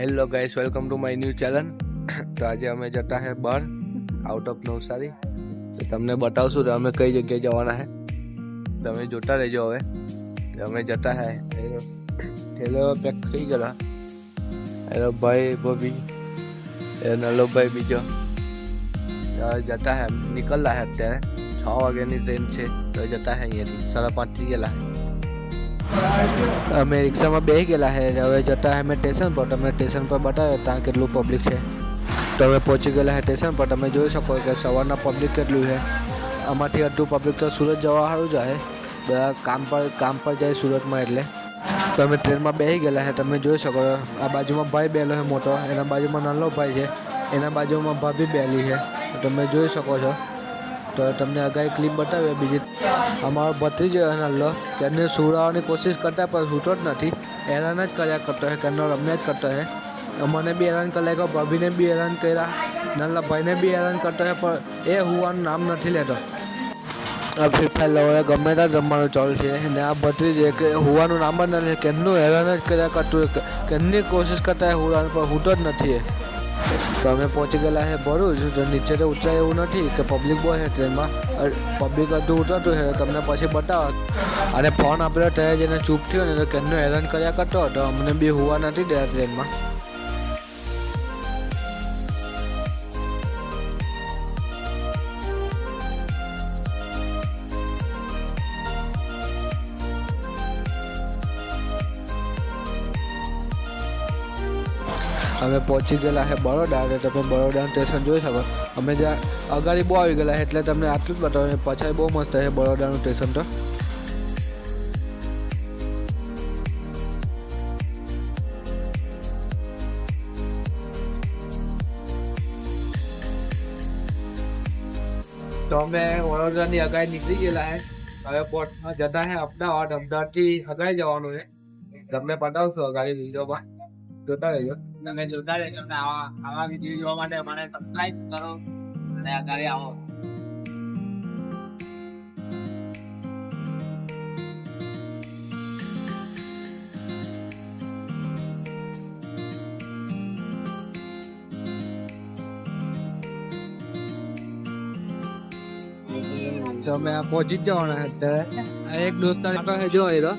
Hello guys, welcome to my new channel. તો આજે અમે જતા હે બહાર આઉટ ઓફ નવસારી. તો તમને બતાવશું તો અમે કઈ જગ્યાએ જવાના હે. તમે જોતા રહેજો. હવે અમે જતા હે. થેલો પેક થઈ ગયેલા. હેલો ભાઈ ભાભી, એ નલો ભાઈ બીજો જતા હે. નીકળલા હે અત્યારે 6 વાગ્યાની ટ્રેન છે. તો જતા હે અહીંયાથી 5:30 થઈ ગયેલા હે. અમે રિક્ષામાં બેસી ગયેલા હે. હવે જતા હે અમે સ્ટેશન પર. તમે સ્ટેશન પર બતાવ્યો ત્યાં કેટલું પબ્લિક છે. તો અમે પહોંચી ગયેલા હે સ્ટેશન પર. તમે જોઈ શકો કે સવારના પબ્લિક કેટલું છે. આમાંથી અડધું પબ્લિક તો સુરત જવા સારું જાય. બધા કામ પર જાય સુરતમાં. એટલે તો અમે ટ્રેનમાં બેસી ગયેલા છે. તમે જોઈ શકો આ બાજુમાં ભાઈ બેલો છે મોટો, એના બાજુમાં નાનો ભાઈ છે, એના બાજુમાં ભાભી બેલી છે. તમે જોઈ શકો છો. તો તમને અગાઈ ક્લિપ બતાવીએ. બીજી અમારો ભત્રીજો નાનો તેને સુવડાવવાની કોશિશ કરતા પણ છૂટો જ નથી. હેરાન જ કર્યા કરતો છે, કેનો રમ્યા જ કરતો છે. મને બી હેરાન કરી લાગ્યો, ભાભીને બી હેરાન કર્યા, નાના ભાઈને બી હેરાન કરતો છે. પણ એ હોવાનું નામ નથી લેતો. આ ફ્રી ફાયર લવડે ગમે ત્યાં જમવાનું ચાલુ છે. ને આ ભત્રીજે કે હોવાનું નામ જ નથી. કેમનું હેરાન જ કર્યા કરતું, કેમની કોશિશ કરતા હોવાનું પણ હૂતો જ નથી. તો અમે પહોંચી ગયેલા છે ભરૂચ. તો નીચે તો ઉતરાય એવું નથી કે પબ્લિક બહુ છે ટ્રેનમાં. પબ્લિક અડધું ઉતરતું છે. તમને પછી બતાવો. અને ફોન આપેલો ત્યારે જેને ચૂપ થયો ને તો કેમનું હેરાન કર્યા કરતો હતો. અમને બી હોવા નથી દેતા ટ્રેનમાં. અમે પહોંચી ગયેલા છે બરોડા. અને તમે બરોડાનું સ્ટેશન જોઈ શકો. અમે જ્યાં અગાડી બહુ આવી ગયેલા છે એટલે તમને આટલું જ બતાવો. પાછળ બહુ મસ્ત છે બરોડાનું સ્ટેશન. તો અમે વડોદરાની અગાઈ નીકળી ગયેલા છે. હવે બોટમાં જતા છે અમદાવાદ. અમદાવાદથી અગાઈ જવાનું છે. તમને બતાવશો અગાડી વિડીયોમાં. જોતા રહેજો. તમે જોતા રહેજો. આવા વિડીયો જોવા માટે મને સબસ્ક્રાઇબ કરો અને આગળ આવો. તો અમે આ પહોંચી જ જવાના છે અત્યારે. આ એક દોસ્તાર પાસે જો આવ્યો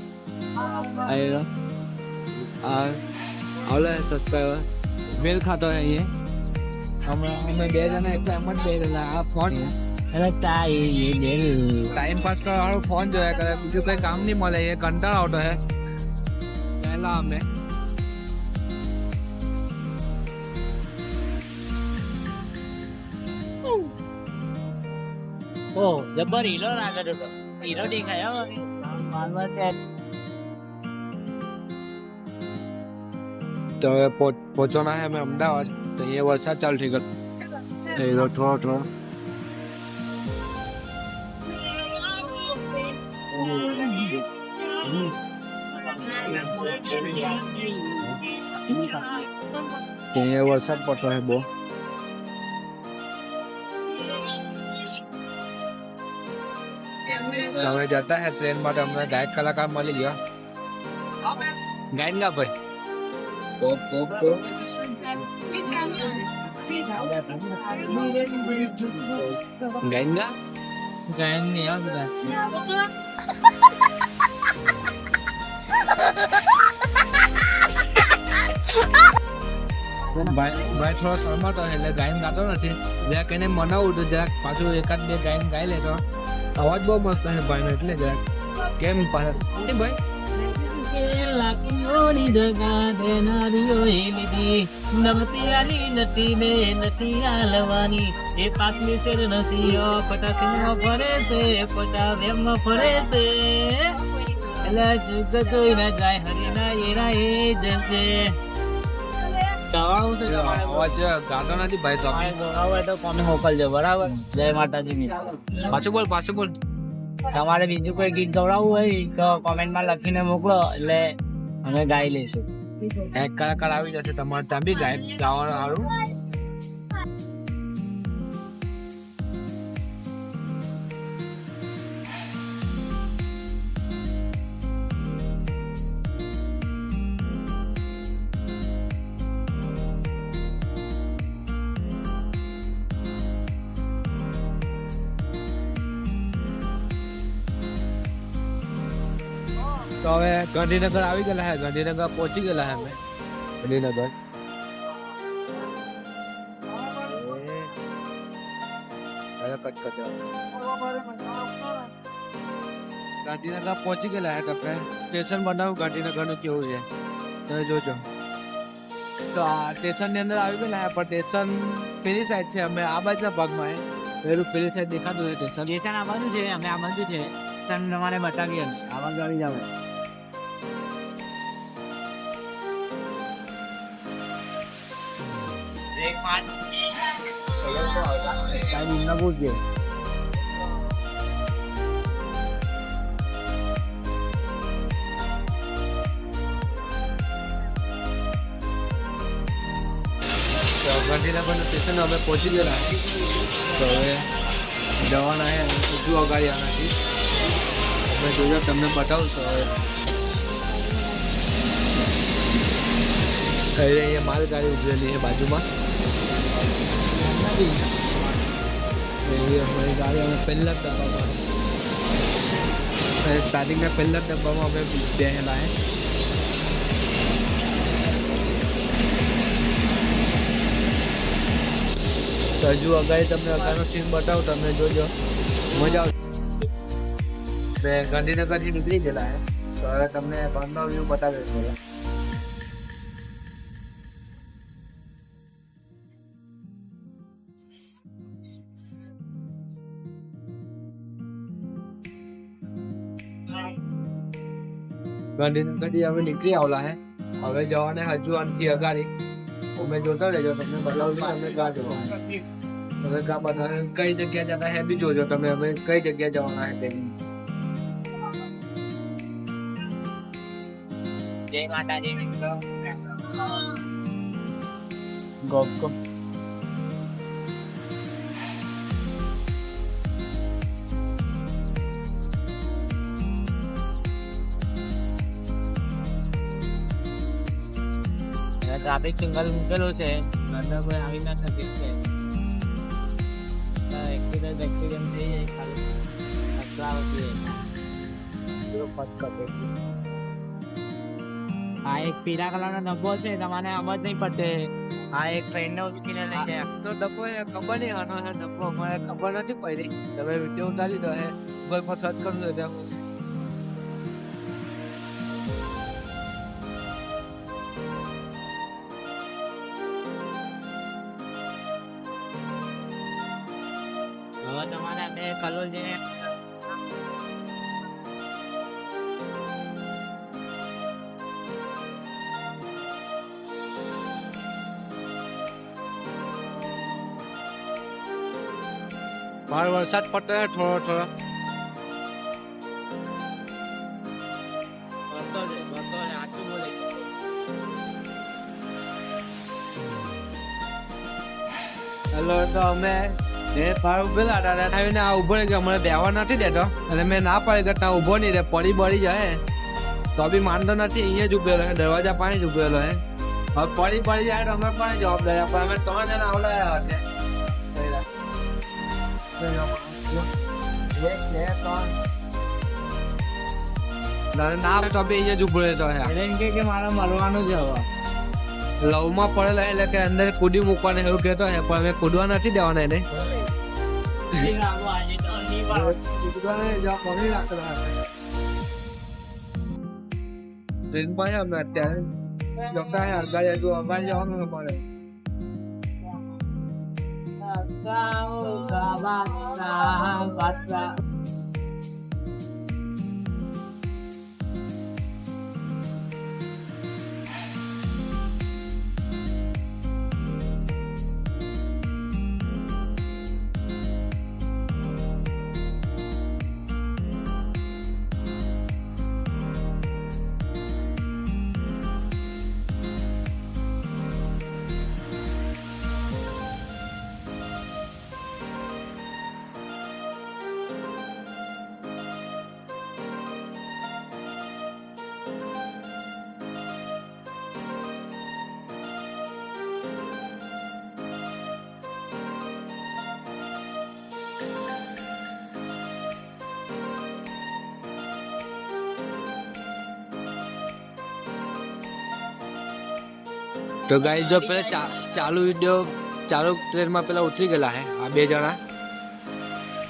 સબસ્ક્રાઈબર મેલ ખાતો છે અહીંયા. હમણાં અમે 2 જણા એટલે એમ જ બે રહેલા. આ ફોન ટાઈમ પાસ કરવા વાળો ફોન જોયા કરે, બીજું કઈ કામ નહીં મળે. એ કંટાળો આવતો હે. પહેલા અમે જબર હીરો લાગે તો હીરો દેખાય. માલવા છે. તો હવે પહોંચવાના છે અમે અમદાવાદ. તો અહીંયા વરસાદ ચાલુ થઈ ગયો. થોડો અહીંયા વરસાદ પડતો છે બહુ. અમે જતા હે ટ્રેન માટે. અમને ગાયક કલાકાર મળી ગયો. ગાયન ગા ભાઈ ગાયન ગા ગાયન નહીં આ બધા ભાઈ થોડો શરમાતો એટલે ગાયન ગાતો નથી. જરાક એને મનાવું તો જરાક પાછું 1-2 ગાયન ગાઈ લેતો. અવાજ બહુ મસ્ત છે ભાઈનો. એટલે જરાક કેમ પાછળ ભાઈ લાકડીઓની જગા દેનારીઓ લીધી. નમતી આલી નથી ને નથી હાલવાની. એ પાકની શેર નથી. પટાકીમાં ફરે છે, પટાવ્યમાં ફરે છે. એટલે જુગ જોઈ ના જાય હરીના એના એ જશે. દવાવું છે. અવાજ ગાતો નથી ભાઈ. તમે દવાવું હોય તો કોને મોકલજો. બરાબર. જય માતાજી. પાછું બોલ. તમારે બીજું કોઈ ગીત ગવડાવવું હોય તો કોમેન્ટમાં લખીને મોકલો એટલે અમે ગાઈ લઈશું. એક કલાકાર આવી જશે તમારે ત્યાં બી ગાયક ગાવાનું સારું. તો હવે ગાંધીનગર આવી ગયેલા હે, ગાંધીનગર પહોંચી ગયેલા હે અમે ગાંધીનગર. ગાંધીનગર પહોંચી ગયેલા હે. તમે સ્ટેશન બનાવું ગાંધીનગરનું કેવું છે તમે જોજો. તો આ સ્ટેશનની અંદર આવી ગયેલા હે, પણ સ્ટેશન પેલી સાઈડ છે, અમે આ બાજુના ભાગમાં હે. પેલું પેલી સાઈડ દેખાતું હોય સ્ટેશન. સ્ટેશન આ બાજુ છે, અમે આ બાજુ છે. સ્ટેશન તમારે બતાવીએ આવા ગાડી જાવ. બ્રેક માર. કાઈ ન બોલજે. ગાંધીનગરનું સ્ટેશન અમે પહોંચી ગયેલા હે. તો હવે જવાના હે હજુ અગાડી આનાથી. અમે જોજો તમને બતાવું. તો હવે અહીંયા માલગાડી ઉભરેલી છે બાજુમાં. એવી અમારી ગાડી અમે પહેલા જ ડબ્બામાં, સ્ટાર્ટિંગના પહેલા જ ડબ્બામાં અમે બેસેલા હે. તો હજુ અગાડી તમને અગાનો સીન બતાવું, તમે જોજો મજા આવશે. મેં ગાંધીનગરથી નીકળી ગયેલા હે. તો હવે તમને બહારનો વ્યૂ બતાવ્યો છે. ગાંધીનગરથી અમે નીકળી આવેલા હે. હવે જવાને હજુ આનથી અગાડી. અમે જોતા રહેજો, તમને બતાવું છું તમે ક્યાં જવાના. તમે ક્યાં બધા કઈ જગ્યા જતા હે બી જોજો તમે. અમે કઈ જગ્યાએ જવાના હે તેની. જય માતાજી મિત્રો. ગોપ ગોપ. ટ્રાફિક સિગ્નલ મૂકેલું છે, અંદર કોઈ આવી ના શકે છે. એક્સિડન્ટ થઈ જાય ખાલી ખતરા આવતી. આ એક પીળા કલરનો ડબ્બો છે, તમારે આમ જ નહીં પડશે. આ એક ટ્રેનને ઉચકીને લઈ જાય. તો ડબ્બો એ ખબર નહીં આનો છે ડબ્બો, અમારે ખબર નથી પડી. તમે વિડીયો ઉતારી દો હે, ગૂગલ પર સર્ચ કરજો ત્યાં. હવે તમારે બે કલોલ જઈને બહાર વરસાદ પડતો હે થોડો થોડો. આટલું બોલે. હેલો, તો અમે બહાર ઉભેલા હતા. આવીને આ ઉભો રહી ગયો, મને બેવા નથી દેતો. અને મેં ના પાડી કે ત્યાં ઉભો નહીં રે, પડી બળી જાય. તો બી માનતો નથી, અહીંયા જ ઉભેલો હે, દરવાજા પાસે જ ઉભેલો હે. હવે પડી જાય તો અમે પણ જવાબદારી આપો. અમે 3 જણા આવડાયા હતા. ના તો બી અહીંયા જ ઉભો રહેતો હે. એટલે એમ કે મારે મળવાનું જ હવે. લવમાં પડેલા એટલે કે અંદર કૂદી મૂકવાને એવું કહેતો હે, પણ અમે કૂદવા નથી દેવાના એને. ટ્રેન પાસે અમે અત્યારે જમતા હે. અગાડી હજુ અગાડી જવાનું પડે. તો ગાઈસ જો પેલા ચાલુ વિડિયો ચાલુ ટ્રેનમાં પેલા ઉતરી ગયેલા હે આ બે જણા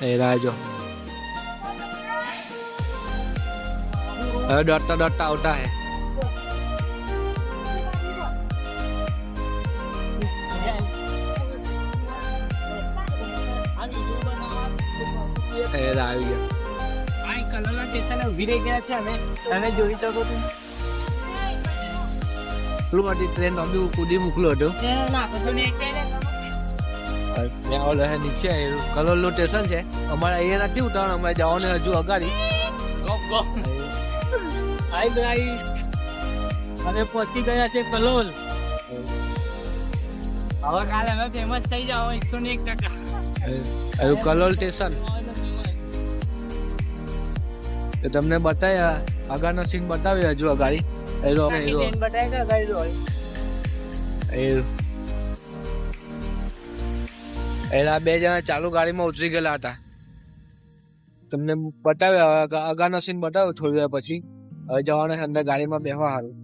એ રાજો હવે દોડતા દોડતા આવતા હે એ આવી ગયા આ કલોલા સ્ટેશને ઊભી રહી ગયા છે અમે તમે જોઈ શકો છો પેલું હતી ટ્રેન અમે કૂદી મોકલ્યો હતો મેં ઓલો હે નીચે કલોલનું સ્ટેશન છે અમારે અહીંયા નથી ઉતારવાનું અમારે જવાનું હજુ અગાડી હાય ગાઈસ અમે પહોંચી ગયા છે કલોલ હવે કાલે અમે ફેમસ થઈ જાવ 101%. એવું કલોલ સ્ટેશન તો તમને બતાવ્યા આગળનો સીન બતાવ્યો હજુ અગાડી એના બે જણા ચાલુ ગાડીમાં ઉતરી ગયેલા હતા તમને બતાવ્યા આગળનો સીન બતાવ્યો થોડી વાર પછી હવે જવાનું છે અંદર ગાડીમાં બેસવા સારું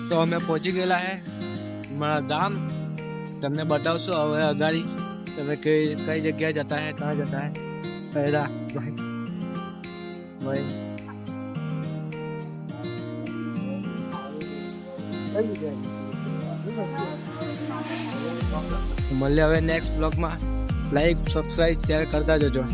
તો અમે પહોંચી ગયેલા હે મારા ગામ તમને બતાવશો હવે અગાડી તમે કઈ જગ્યાએ જતા હે કहाँ જતા હે પહેલા ભાઈ મળીએ હવે નેક્સ્ટ બ્લોગમાં લાઈક સબસ્ક્રાઇબ શેર કરતા જજો